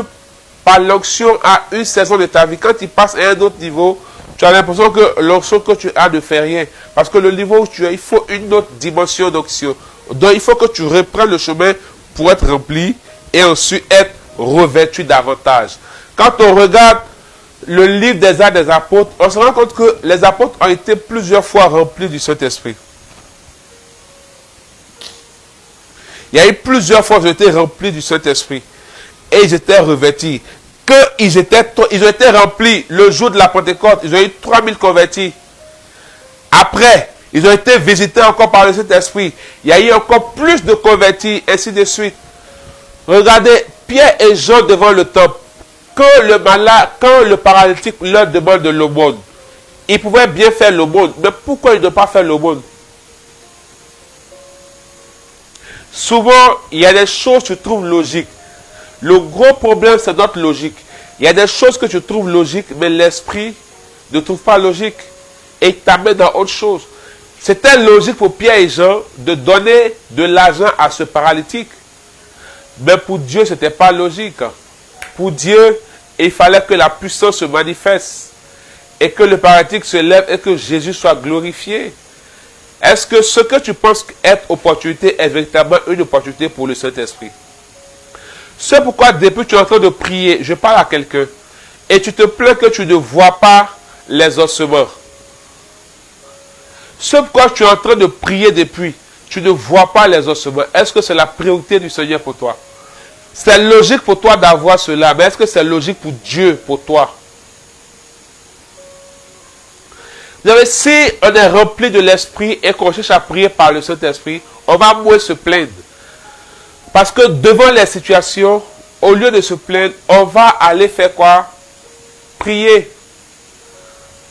par l'onction à une saison de ta vie. Quand tu passes à un autre niveau, tu as l'impression que l'onction que tu as ne fait rien. Parce que le niveau où tu es, il faut une autre dimension d'onction. Donc il faut que tu reprennes le chemin pour être rempli et ensuite être revêtu davantage. Quand on regarde le livre des Actes des Apôtres, on se rend compte que les apôtres ont été plusieurs fois remplis du Saint-Esprit. Il y a eu plusieurs fois qu'ils ont été remplis du Saint-Esprit. Et ils étaient revêtis. Ils ont été remplis le jour de la Pentecôte. Ils ont eu 3000 convertis. Après, ils ont été visités encore par le Saint-Esprit. Il y a eu encore plus de convertis, ainsi de suite. Regardez, Pierre et Jean devant le temple. Quand le paralytique leur demande de l'aumône, ils pouvaient bien faire l'aumône. Mais pourquoi ils ne pas faire l'aumône? Souvent, il y a des choses que tu trouves logiques. Le gros problème, c'est notre logique. Il y a des choses que tu trouves logiques, mais l'esprit ne trouve pas logique. Et il t'amène dans autre chose. C'était logique pour Pierre et Jean de donner de l'argent à ce paralytique. Mais pour Dieu, ce n'était pas logique. Pour Dieu, il fallait que la puissance se manifeste. Et que le paralytique se lève et que Jésus soit glorifié. Est-ce que ce que tu penses être opportunité est véritablement une opportunité pour le Saint-Esprit? C'est pourquoi depuis que tu es en train de prier, je parle à quelqu'un, et tu te plains que tu ne vois pas les ossements. C'est pourquoi tu es en train de prier depuis, tu ne vois pas les ossements. Est-ce que c'est la priorité du Seigneur pour toi? C'est logique pour toi d'avoir cela, mais est-ce que c'est logique pour Dieu, pour toi? Vous savez, si on est rempli de l'Esprit et qu'on cherche à prier par le Saint-Esprit, on va moins se plaindre. Parce que devant les situations, au lieu de se plaindre, on va aller faire quoi? Prier.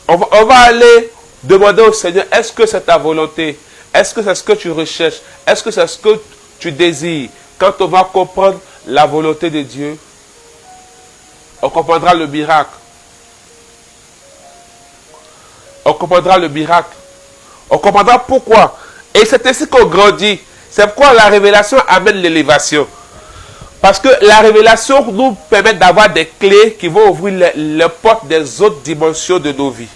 On va aller demander au Seigneur, est-ce que c'est ta volonté? Est-ce que c'est ce que tu recherches? Est-ce que c'est ce que tu désires? Quand on va comprendre la volonté de Dieu, on comprendra le miracle. On comprendra le miracle. On comprendra pourquoi. Et c'est ainsi qu'on grandit. C'est pourquoi la révélation amène l'élévation. Parce que la révélation nous permet d'avoir des clés qui vont ouvrir les portes des autres dimensions de nos vies.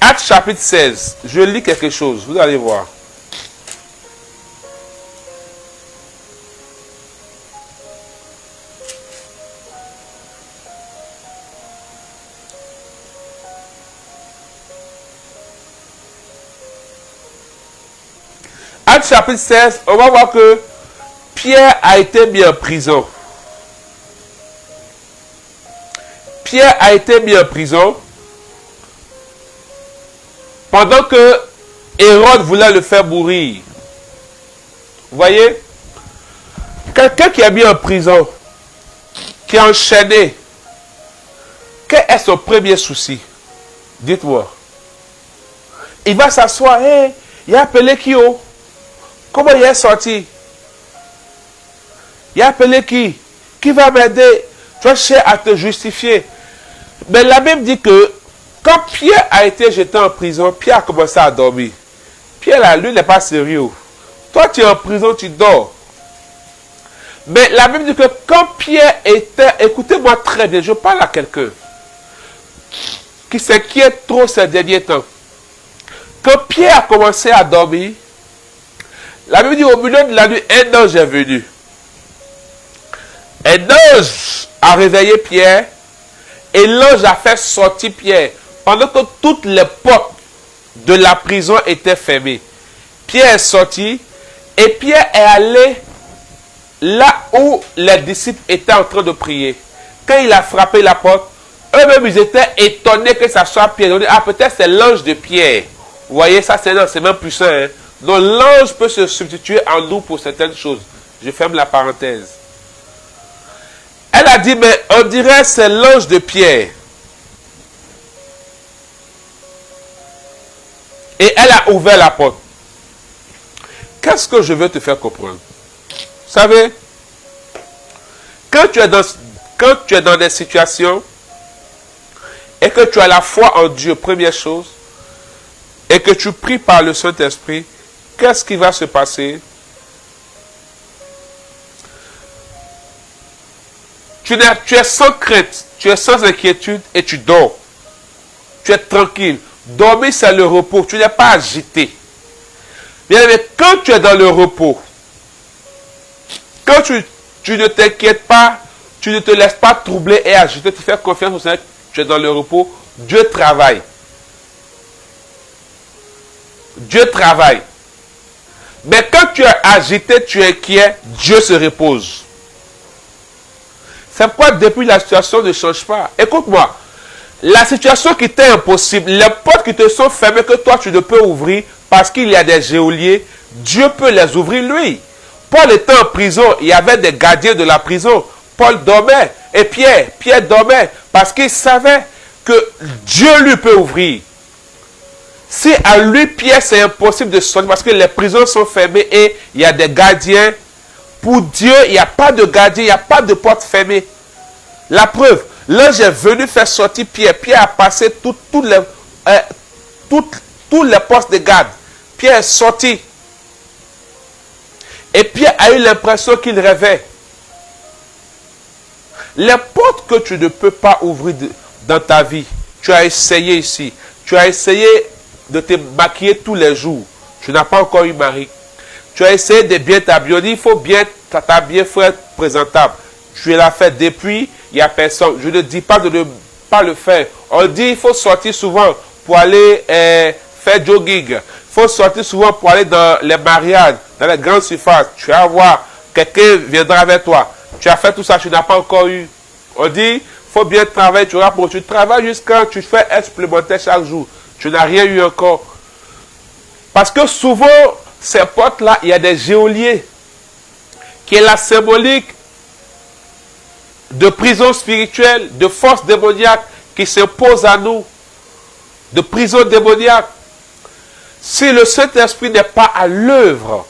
Actes chapitre 16, je lis quelque chose, vous allez voir. Actes chapitre 16, on va voir que Pierre a été mis en prison. Pierre a été mis en prison pendant que Hérode voulait le faire mourir. Vous voyez? Quelqu'un qui est mis en prison, qui est enchaîné, quel est son premier souci? Dites-moi. Il va s'asseoir, hey, il a appelé qui? Comment il est sorti? Il a appelé qui? Qui va m'aider? Tu vas chercher à te justifier. Mais la Bible dit que quand Pierre a été jeté en prison, Pierre a commencé à dormir. Pierre, là, lui, n'est pas sérieux. Toi, tu es en prison, tu dors. Mais la Bible dit que quand Pierre était... Écoutez-moi très bien, je parle à quelqu'un qui s'inquiète trop ces derniers temps. Quand Pierre a commencé à dormir, la Bible dit au milieu de la nuit, un ange est venu. Un ange a réveillé Pierre et l'ange a fait sortir Pierre pendant que toutes les portes de la prison étaient fermées. Pierre est sorti et Pierre est allé là où les disciples étaient en train de prier. Quand il a frappé la porte, eux-mêmes ils étaient étonnés que ça soit Pierre. Ils ont dit, ah, peut-être c'est l'ange de Pierre. Vous voyez, ça c'est même puissant. Hein? Donc l'ange peut se substituer en nous pour certaines choses. Je ferme la parenthèse. Elle a dit, mais on dirait c'est l'ange de Pierre. Et elle a ouvert la porte. Qu'est-ce que je veux te faire comprendre? Vous savez, quand tu es dans des situations et que tu as la foi en Dieu, première chose, et que tu pries par le Saint-Esprit, qu'est-ce qui va se passer? Tu es sans crainte, tu es sans inquiétude et tu dors. Tu es tranquille. Dormir, c'est le repos. Tu n'es pas agité. Mais quand tu es dans le repos, quand tu ne t'inquiètes pas, tu ne te laisses pas troubler et agiter, tu fais confiance au Seigneur, tu es dans le repos, Dieu travaille. Dieu travaille. Mais quand tu es agité, tu es inquiet, Dieu se repose. C'est pourquoi depuis la situation ne change pas. Écoute-moi, la situation qui t'est impossible, les portes qui te sont fermées que toi tu ne peux ouvrir parce qu'il y a des geôliers, Dieu peut les ouvrir lui. Paul était en prison, il y avait des gardiens de la prison. Paul dormait et Pierre dormait parce qu'il savait que Dieu lui peut ouvrir. Si à lui, Pierre, c'est impossible de sortir parce que les prisons sont fermées et il y a des gardiens. Pour Dieu, il n'y a pas de gardien, il n'y a pas de porte fermée. La preuve, l'ange est venu faire sortir Pierre. Pierre a passé tous les postes de garde. Pierre est sorti. Et Pierre a eu l'impression qu'il rêvait. Les portes que tu ne peux pas ouvrir dans ta vie, tu as essayé ici. Tu as essayé de te maquiller tous les jours. Tu n'as pas encore eu mari. Tu as essayé de bien t'habiller. Il faut bien t'habiller, il faut être présentable. Tu l'as fait depuis, il n'y a personne. Je ne dis pas de ne pas le faire. On dit qu'il faut sortir souvent pour aller faire jogging. Il faut sortir souvent pour aller dans les mariages, dans les grandes surfaces. Tu vas voir, quelqu'un viendra avec toi. Tu as fait tout ça, tu n'as pas encore eu. On dit, il faut bien travailler. Tu travailles jusqu'à tu fais un supplémentaire chaque jour. Tu n'as rien eu encore. Parce que souvent, ces portes-là, il y a des geôliers qui est la symbolique de prison spirituelle, de force démoniaque qui s'impose à nous, de prison démoniaque. Si le Saint-Esprit n'est pas à l'œuvre,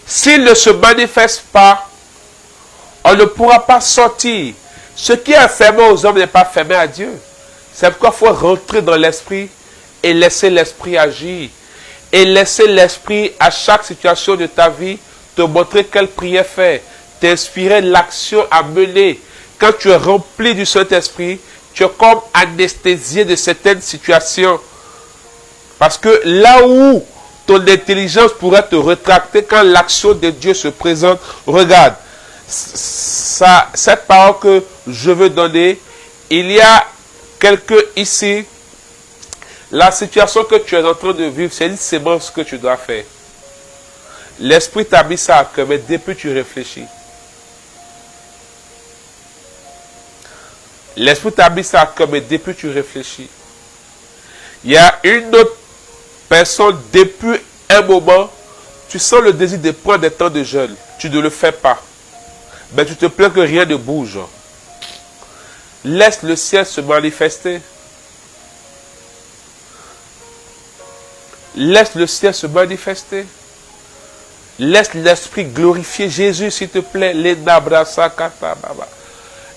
s'il ne se manifeste pas, on ne pourra pas sortir. Ce qui est fermé aux hommes n'est pas fermé à Dieu. C'est pourquoi il faut rentrer dans l'esprit et laisser l'esprit agir. Et laisser l'esprit à chaque situation de ta vie te montrer quelle prière faire, t'inspirer l'action à mener. Quand tu es rempli du Saint-Esprit, tu es comme anesthésié de certaines situations. Parce que là où ton intelligence pourrait te rétracter quand l'action de Dieu se présente, regarde, cette parole que je veux donner, il y a quelqu'un ici, la situation que tu es en train de vivre, c'est une sémence que tu dois faire. L'Esprit t'a mis ça à cœur, mais depuis tu réfléchis. L'Esprit t'a mis ça à cœur, mais depuis tu réfléchis. Il y a une autre personne, depuis un moment, tu sens le désir de prendre des temps de jeûne. Tu ne le fais pas. Mais tu te plains que rien ne bouge. Laisse le ciel se manifester. Laisse le ciel se manifester. Laisse l'Esprit glorifier Jésus, s'il te plaît.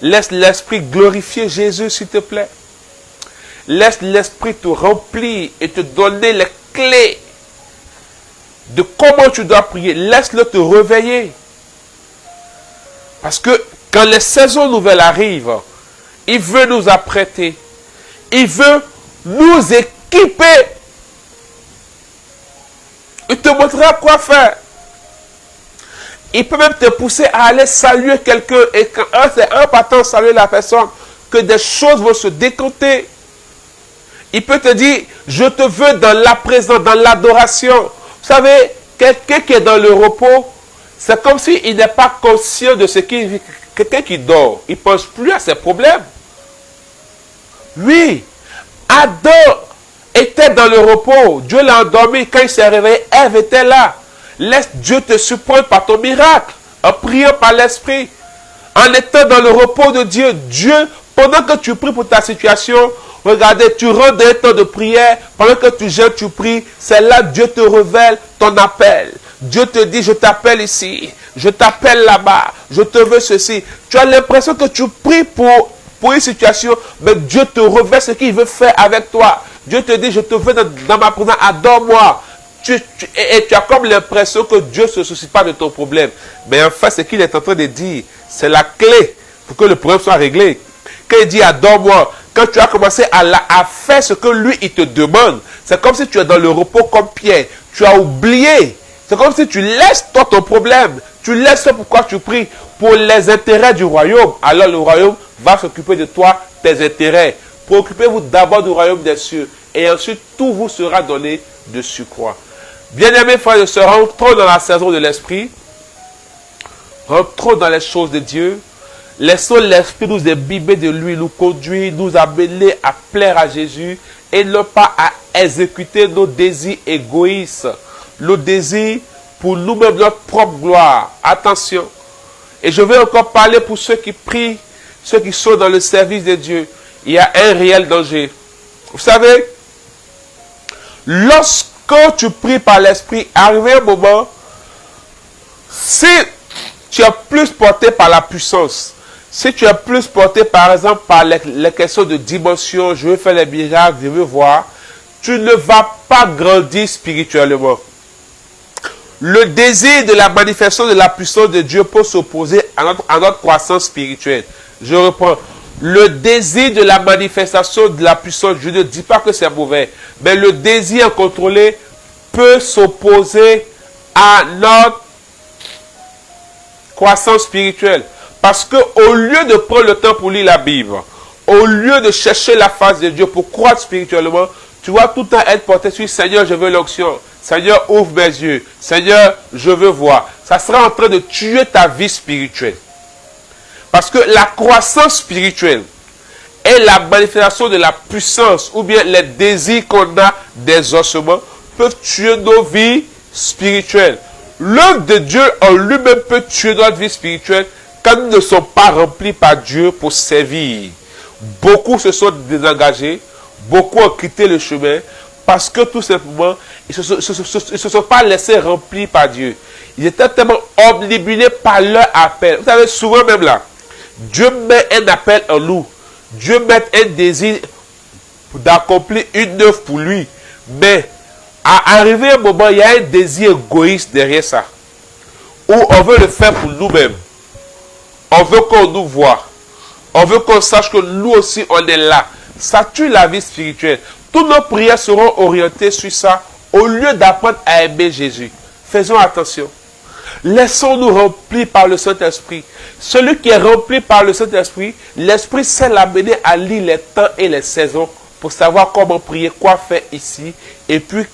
Laisse l'Esprit glorifier Jésus, s'il te plaît. Laisse l'Esprit te remplir et te donner les clés de comment tu dois prier. Laisse-le te réveiller. Parce que quand les saisons nouvelles arrivent, il veut nous apprêter. Il veut nous équiper. Il te montrera quoi faire. Il peut même te pousser à aller saluer quelqu'un. Et quand c'est un partant saluer la personne, que des choses vont se décompter. Il peut te dire, je te veux dans la présence, dans l'adoration. Vous savez, quelqu'un qui est dans le repos, c'est comme s'il n'est pas conscient de ce qu'il vit. Quelqu'un qui dort, il ne pense plus à ses problèmes. Oui, Adam était dans le repos. Dieu l'a endormi. Quand il s'est réveillé, Ève était là. Laisse Dieu te surprendre par ton miracle, en priant par l'Esprit, en étant dans le repos de Dieu. Dieu, pendant que tu pries pour ta situation, regardez, tu rentres dans un temps de prière, pendant que tu jeûnes, tu pries, c'est là que Dieu te révèle ton appel. Dieu te dit, je t'appelle ici, je t'appelle là-bas, je te veux ceci. Tu as l'impression que tu pries pour une situation, mais Dieu te révèle ce qu'il veut faire avec toi. Dieu te dit, je te veux dans ma présence, adore-moi. Et tu as comme l'impression que Dieu ne se soucie pas de ton problème. Mais en fait, ce qu'il est en train de dire, c'est la clé pour que le problème soit réglé. Quand il dit adore-moi, quand tu as commencé à faire ce que lui, il te demande, c'est comme si tu es dans le repos comme Pierre. Tu as oublié. C'est comme si tu laisses toi ton problème. Tu laisses pourquoi tu pries pour les intérêts du royaume. Alors le royaume va s'occuper de toi, tes intérêts. Préoccupez-vous d'abord du royaume des cieux. Et ensuite, tout vous sera donné de surcroît. Bien-aimés frères et sœurs, rentrons dans la saison de l'Esprit. Rentrons dans les choses de Dieu. Laissons l'Esprit nous imbiber de lui, nous conduire, nous amener à plaire à Jésus et non pas à exécuter nos désirs égoïstes, nos désirs pour nous-mêmes, notre propre gloire. Attention. Et je vais encore parler pour ceux qui prient, ceux qui sont dans le service de Dieu. Il y a un réel danger. Vous savez, lorsque tu pries par l'Esprit, arrivé un moment, si tu es plus porté par la puissance, si tu es plus porté par exemple par les questions de dimension, je veux faire les miracles, je veux voir, tu ne vas pas grandir spirituellement. Le désir de la manifestation de la puissance de Dieu peut s'opposer à notre croissance spirituelle. Je reprends. Le désir de la manifestation de la puissance, je ne dis pas que c'est mauvais, mais le désir incontrôlé peut s'opposer à notre croissance spirituelle. Parce que au lieu de prendre le temps pour lire la Bible, au lieu de chercher la face de Dieu pour croître spirituellement, tu vas tout le temps être porté sur Seigneur, je veux l'onction. Seigneur, ouvre mes yeux. Seigneur, je veux voir. Ça sera en train de tuer ta vie spirituelle. Parce que la croissance spirituelle et la manifestation de la puissance ou bien les désirs qu'on a des ossements peuvent tuer nos vies spirituelles. L'œuvre de Dieu en lui-même peut tuer notre vie spirituelle quand nous ne sommes pas remplis par Dieu pour servir. Beaucoup se sont désengagés, beaucoup ont quitté le chemin parce que tout simplement, ils ne se sont pas laissés remplir par Dieu. Ils étaient tellement omnibulés par leur appel. Vous savez, souvent même là, Dieu met un appel en nous. Dieu met un désir d'accomplir une œuvre pour lui. Mais, à arriver un moment, il y a un désir égoïste derrière ça. Où on veut le faire pour nous-mêmes. On veut qu'on nous voit. On veut qu'on sache que nous aussi, on est là. Ça tue la vie spirituelle. Toutes nos prières seront orientées sur ça au lieu d'apprendre à aimer Jésus. Faisons attention. Laissons-nous remplir par le Saint-Esprit. Celui qui est rempli par le Saint-Esprit, l'Esprit sait l'amener à lire les temps et les saisons pour savoir comment prier, quoi faire ici, et puis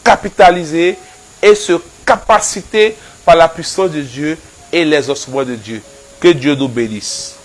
capitaliser et se capaciter par la puissance de Dieu et les ossements de Dieu. Que Dieu nous bénisse.